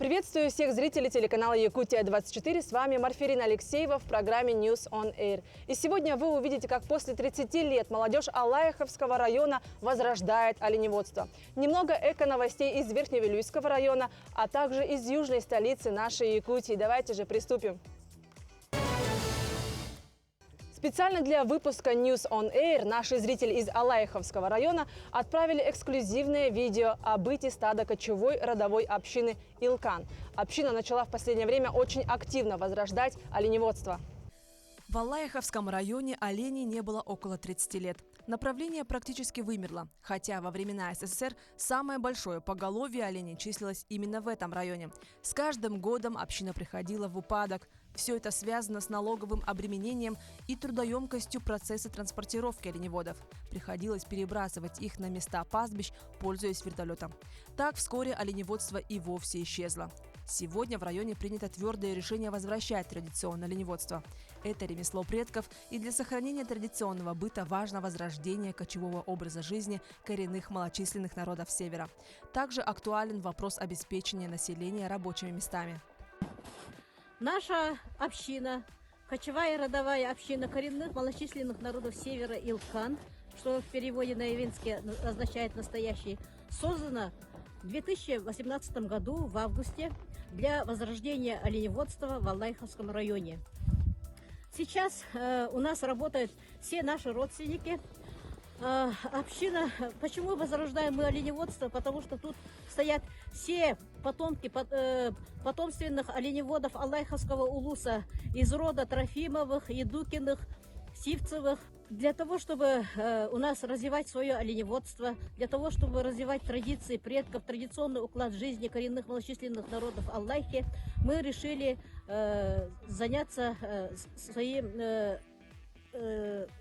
Приветствую всех зрителей телеканала Якутия-24. С вами Марферина Алексеева в программе News on Air. И сегодня вы увидите, как после 30 лет молодежь Алаиховского района возрождает оленеводство. Немного эко-новостей из Верхневилюйского района, а также из южной столицы нашей Якутии. Давайте же приступим. Специально для выпуска News on Air наши зрители из Алаиховского района отправили эксклюзивное видео о быте стада кочевой родовой общины Илкан. Община начала в последнее время очень активно возрождать оленеводство. В Алаиховском районе оленей не было около 30 лет. Направление практически вымерло, хотя во времена СССР самое большое поголовье оленей числилось именно в этом районе. С каждым годом община приходила в упадок. Все это связано с налоговым обременением и трудоемкостью процесса транспортировки оленеводов. Приходилось перебрасывать их на места пастбищ, пользуясь вертолетом. Так вскоре оленеводство и вовсе исчезло. Сегодня в районе принято твердое решение возвращать традиционное оленеводство. Это ремесло предков, и для сохранения традиционного быта важно возрождение кочевого образа жизни коренных малочисленных народов Севера. Также актуален вопрос обеспечения населения рабочими местами. Наша община, кочевая родовая община коренных малочисленных народов Севера Илкан, что в переводе на явинский означает «настоящий», создана в 2018 году в августе для возрождения оленеводства в Алаиховском районе. Сейчас у нас работают все наши родственники. Община, почему возрождаем мы оленеводство? Потому что тут стоят все потомки потомственных оленеводов Алаиховского улуса из рода Трофимовых, Едукиных, Сивцевых. Для того, чтобы у нас развивать свое оленеводство, для того, чтобы развивать традиции предков, традиционный уклад жизни коренных малочисленных народов Аллахи, мы решили заняться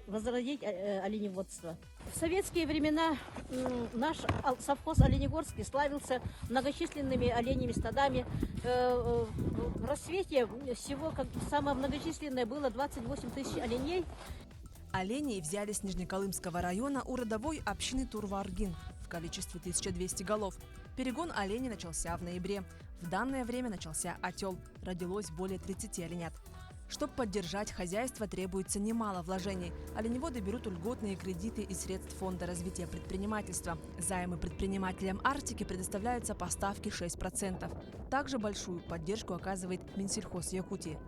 возродить оленеводство. В советские времена наш совхоз Оленегорский славился многочисленными оленями стадами. В рассвете всего самое многочисленное было 28 тысяч оленей. Оленей взяли с Нижнеколымского района у родовой общины Турваргин в количестве 1200 голов. Перегон оленей начался в ноябре. В данное время начался отел. Родилось более 30 оленят. Чтобы поддержать хозяйство, требуется немало вложений. Оленеводы берут льготные кредиты из средств Фонда развития предпринимательства. Займы предпринимателям Арктики предоставляются по ставке 6%. Также большую поддержку оказывает Минсельхоз Якутии.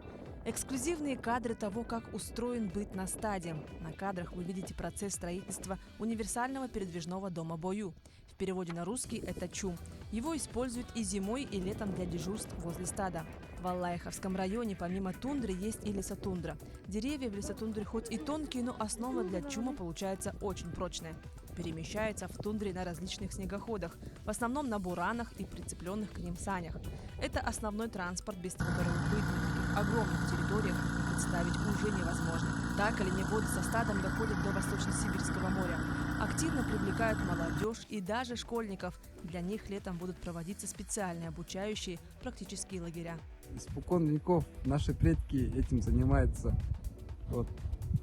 Эксклюзивные кадры того, как устроен быт на стаде. На кадрах вы видите процесс строительства универсального передвижного дома Бою. В переводе на русский это чум. Его используют и зимой, и летом для дежурств возле стада. В Алаиховском районе помимо тундры есть и лесотундра. Деревья в лесотундре хоть и тонкие, но основа для чума получается очень прочная. Перемещается в тундре на различных снегоходах, в основном на буранах и прицепленных к ним санях. Это основной транспорт, без которого быть на таких огромных территориях представить уже невозможно. Так оленеводы со стадом доходят до Восточно-Сибирского моря. Активно привлекают молодежь и даже школьников. Для них летом будут проводиться специальные обучающие практические лагеря. Испокон веков наши предки этим занимаются. Вот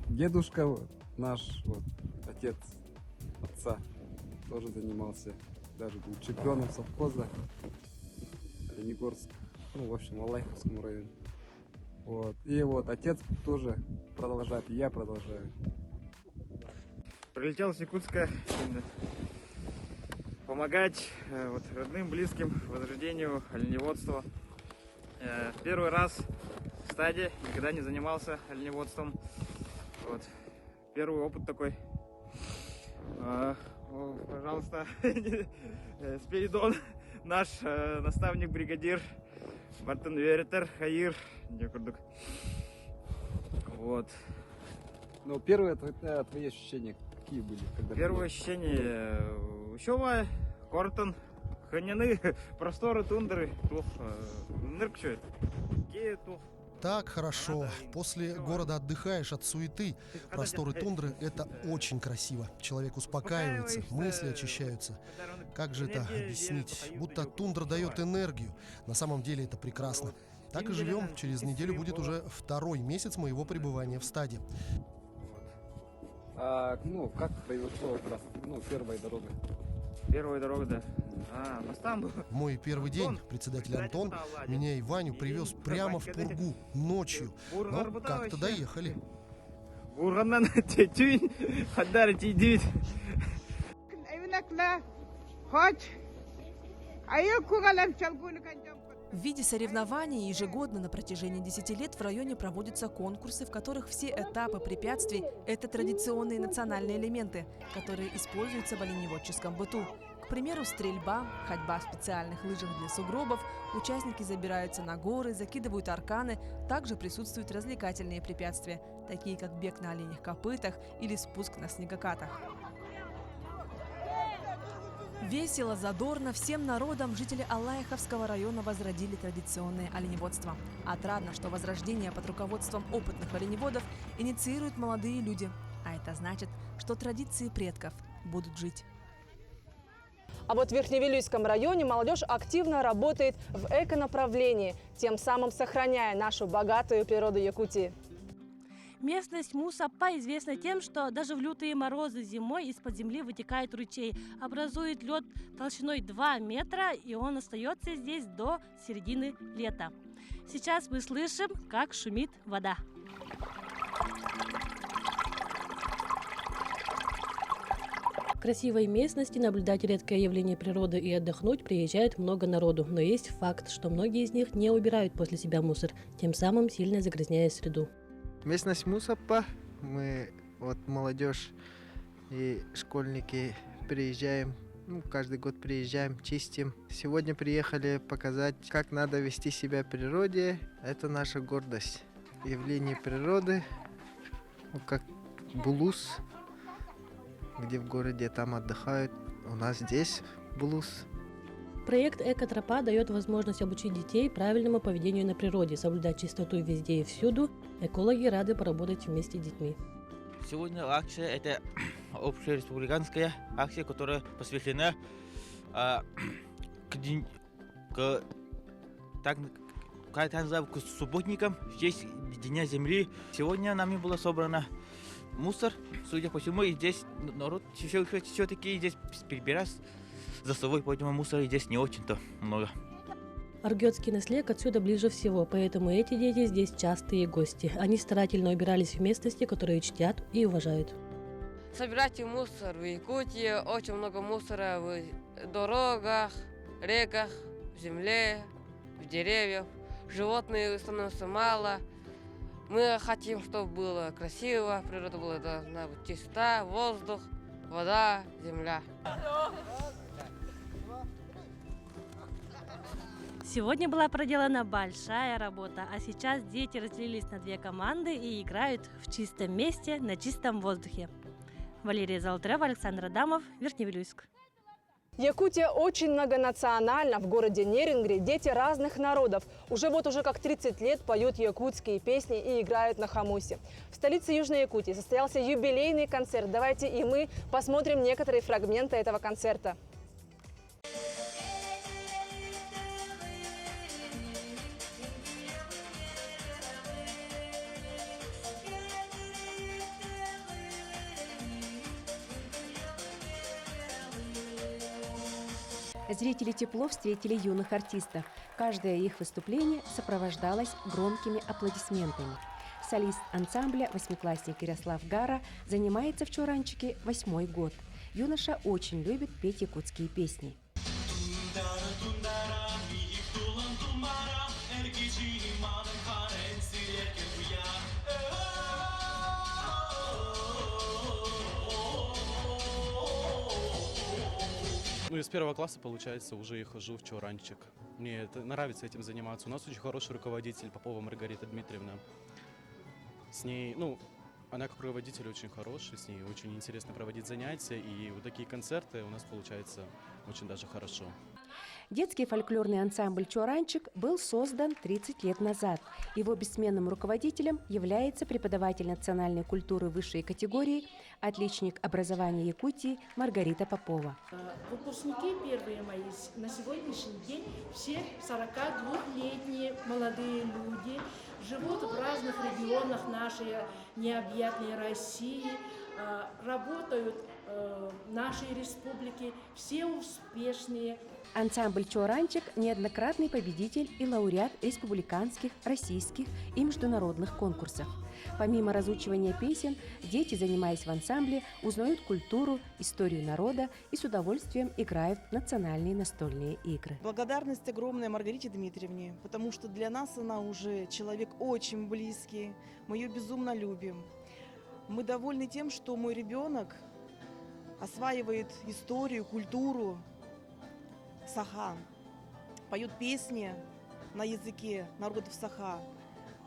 дедушка наш, вот отец отца тоже занимался, даже был чемпионом совхоза Оленегорск, в общем, в Алаиховском районе. Вот. И вот отец тоже продолжает, и я продолжаю. Прилетел с Якутска помогать родным, близким в возрождению оленеводства. Первый раз в стаде, никогда не занимался оленеводством. Вот. Первый опыт такой. Пожалуйста, Спиридон, наш наставник-бригадир, Бартен Веретер, Хаир, Декурдук. Вот. Но первые твои ощущения какие были? Первые ощущения Щова, Кортон, Ханяны, просторы тундры, ныркчует. Так хорошо. После города отдыхаешь от суеты. Просторы тундры – это очень красиво. Человек успокаивается, мысли очищаются. Как же это объяснить? Будто тундра дает энергию. На самом деле это прекрасно. Так и живем. Через неделю будет уже второй месяц моего пребывания в стаде. Как произошло первая дорога? Первая дорога, да. А, Мастан был. В мой первый день председатель Антон меня и Ваню привез прямо в пургу ночью. Но как-то доехали. Бурганнан тетюнь, хаддар тидит. В виде соревнований ежегодно на протяжении 10 лет в районе проводятся конкурсы, в которых все этапы препятствий – это традиционные национальные элементы, которые используются в оленеводческом быту. К примеру, стрельба, ходьба в специальных лыжах для сугробов, участники забираются на горы, закидывают арканы, также присутствуют развлекательные препятствия, такие как бег на оленях копытах или спуск на снегокатах. Весело, задорно, всем народом жители Аллаеховского района возродили традиционное оленеводство. Отрадно, что возрождение под руководством опытных оленеводов инициируют молодые люди. А это значит, что традиции предков будут жить. А вот в Верхневилюйском районе молодежь активно работает в эконаправлении, тем самым сохраняя нашу богатую природу Якутии. Местность Мусапа известна тем, что даже в лютые морозы зимой из-под земли вытекает ручей, образует лед толщиной 2 метра, и он остается здесь до середины лета. Сейчас мы слышим, как шумит вода. В красивой местности наблюдать редкое явление природы и отдохнуть приезжает много народу, но есть факт, что многие из них не убирают после себя мусор, тем самым сильно загрязняя среду. Местность Мусапа, мы вот молодежь и школьники приезжаем, каждый год приезжаем, чистим. Сегодня приехали показать, как надо вести себя в природе. Это наша гордость. Явление природы, как Булус, где в городе там отдыхают, у нас здесь Булус. Проект «Экотропа» дает возможность обучить детей правильному поведению на природе, соблюдать чистоту везде и всюду. Экологи рады поработать вместе с детьми. Сегодня акция – это общереспубликанская акция, которая посвящена к субботникам в честь Дня Земли. Сегодня нами было собрано мусор, судя по всему, и здесь народ все-таки здесь перебирает за собой, поэтому мусора здесь не очень-то много. Аргёцкий наследник отсюда ближе всего, поэтому эти дети здесь частые гости. Они старательно убирались в местности, которые чтят и уважают. Собирайте мусор в Якутии, очень много мусора в дорогах, реках, в земле, в деревьях. Животных становится мало. Мы хотим, чтобы было красиво, природа была должна быть чиста, воздух, вода, земля. Сегодня была проделана большая работа, а сейчас дети разделились на 2 команды и играют в чистом месте на чистом воздухе. Валерия Золотарева, Александр Адамов, Верхневилюйск. Якутия очень многонациональна. В городе Нерингри дети разных народов уже как 30 лет поют якутские песни и играют на хамусе. В столице Южной Якутии состоялся юбилейный концерт. Давайте и мы посмотрим некоторые фрагменты этого концерта. Зрители тепло встретили юных артистов. Каждое их выступление сопровождалось громкими аплодисментами. Солист ансамбля, 8-классник Ярослав Гара, занимается в Чоранчике 8-й год. Юноша очень любит петь якутские песни. Из 1 класса, получается, уже я хожу в Чоранчик. Мне нравится этим заниматься. У нас очень хороший руководитель, Попова Маргарита Дмитриевна. С ней, она как руководитель очень хороший, с ней очень интересно проводить занятия. И вот такие концерты у нас получается очень даже хорошо. Детский фольклорный ансамбль «Чоранчик» был создан 30 лет назад. Его бессменным руководителем является преподаватель национальной культуры высшей категории, отличник образования Якутии Маргарита Попова. Выпускники первые мои на сегодняшний день все 42-летние молодые люди, живут в разных регионах нашей необъятной России. работают в нашей республике, все успешные. Ансамбль «Чоранчик» – неоднократный победитель и лауреат республиканских, российских и международных конкурсов. Помимо разучивания песен, дети, занимаясь в ансамбле, узнают культуру, историю народа и с удовольствием играют в национальные настольные игры. Благодарность огромная Маргарите Дмитриевне, потому что для нас она уже человек очень близкий, мы ее безумно любим. Мы довольны тем, что мой ребенок осваивает историю, культуру Саха, поет песни на языке народов Саха.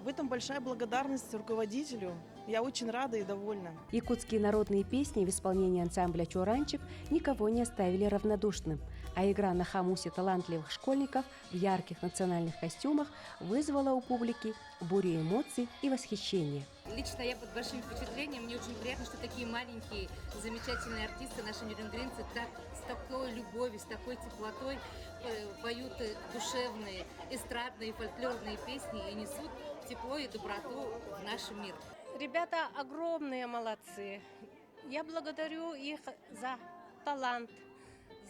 В этом большая благодарность руководителю. Я очень рада и довольна. Якутские народные песни в исполнении ансамбля «Чоранчик» никого не оставили равнодушным, а игра на хамусе талантливых школьников в ярких национальных костюмах вызвала у публики бурю эмоций и восхищения. Лично я под большим впечатлением. Мне очень приятно, что такие маленькие, замечательные артисты, наши нюрнбергенцы, с такой любовью, с такой теплотой поют душевные, эстрадные, фольклорные песни и несут тепло и доброту в наш мир. Ребята огромные молодцы. Я благодарю их за талант,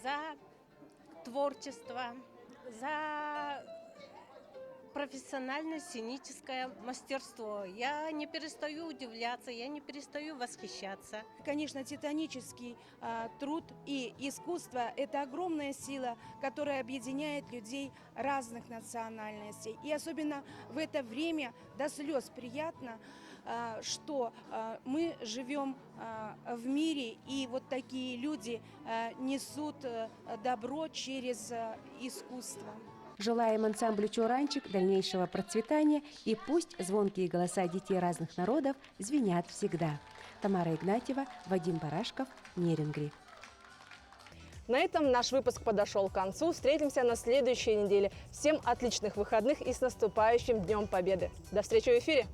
за творчество, за профессиональное сценическое мастерство. Я не перестаю удивляться, я не перестаю восхищаться. Конечно, титанический труд и искусство – это огромная сила, которая объединяет людей разных национальностей. И особенно в это время до слез приятно, что мы живем в мире, и вот такие люди несут добро через искусство. Желаем ансамблю «Чоранчик» дальнейшего процветания, и пусть звонкие голоса детей разных народов звенят всегда. Тамара Игнатьева, Вадим Барашков, Нерюнгри. На этом наш выпуск подошел к концу. Встретимся на следующей неделе. Всем отличных выходных и с наступающим Днем Победы. До встречи в эфире!